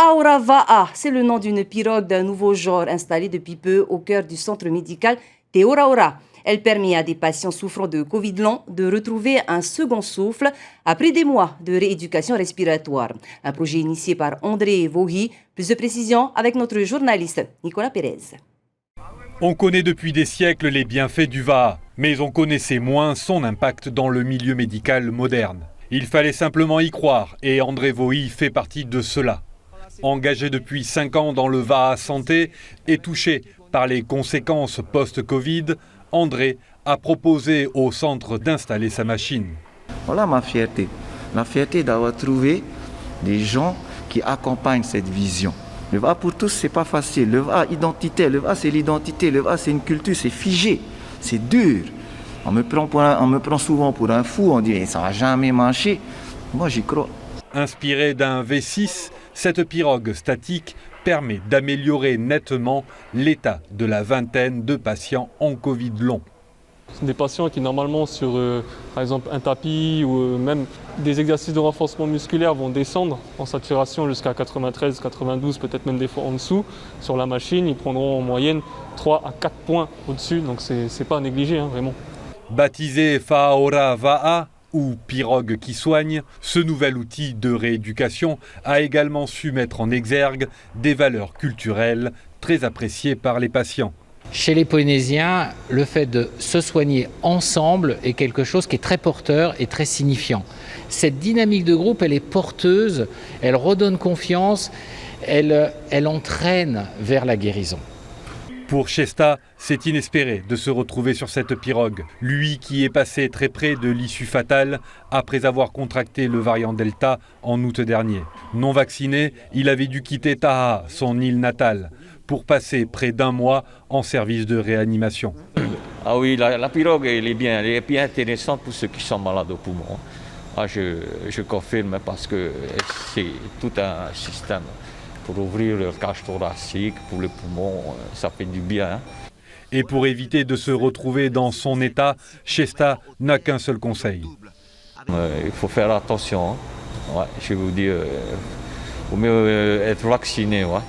Fa'aora Va'a, c'est le nom d'une pirogue d'un nouveau genre installée depuis peu au cœur du centre médical Te Oraora. Elle permet à des patients souffrant de Covid long de retrouver un second souffle après des mois de rééducation respiratoire. Un projet initié par André Vohi. Plus de précisions avec notre journaliste Nicolas Pérez. On connaît depuis des siècles les bienfaits du Va'a, mais on connaissait moins son impact dans le milieu médical moderne. Il fallait simplement y croire et André Vohi fait partie de cela. Engagé depuis 5 ans dans le Va'a Santé et touché par les conséquences post-Covid, André a proposé au centre d'installer sa machine. Voilà ma fierté. La fierté d'avoir trouvé des gens qui accompagnent cette vision. Le Va'a pour tous, c'est pas facile. Le Va'a identitaire, le Va'a c'est l'identité, le Va'a c'est une culture, c'est figé, c'est dur. On me prend souvent pour un fou, on dit ça va jamais marcher. Moi j'y crois. Inspirée d'un V6, cette pirogue statique permet d'améliorer nettement l'état de la vingtaine de patients en Covid long. Ce sont des patients qui normalement sur par exemple un tapis ou même des exercices de renforcement musculaire vont descendre en saturation jusqu'à 93, 92, peut-être même des fois en dessous. Sur la machine, ils prendront en moyenne 3 à 4 points au-dessus, donc c'est pas à négliger vraiment. Baptisé Fa'aora Va'a ou pirogue qui soigne, ce nouvel outil de rééducation a également su mettre en exergue des valeurs culturelles très appréciées par les patients. Chez les Polynésiens, le fait de se soigner ensemble est quelque chose qui est très porteur et très signifiant. Cette dynamique de groupe, elle est porteuse, elle redonne confiance, elle entraîne vers la guérison. Pour Chesta, c'est inespéré de se retrouver sur cette pirogue. Lui qui est passé très près de l'issue fatale après avoir contracté le variant Delta en août dernier. Non vacciné, il avait dû quitter Taha, son île natale, pour passer près d'1 mois en service de réanimation. Ah oui, la pirogue elle est bien intéressante pour ceux qui sont malades au poumon. Ah, je confirme parce que c'est tout un système. Pour ouvrir le cage thoracique, pour le poumon, ça fait du bien. Et pour éviter de se retrouver dans son état, Chesta n'a qu'un seul conseil. Il faut faire attention. Ouais, je vous dis, il vaut mieux être vacciné. Ouais.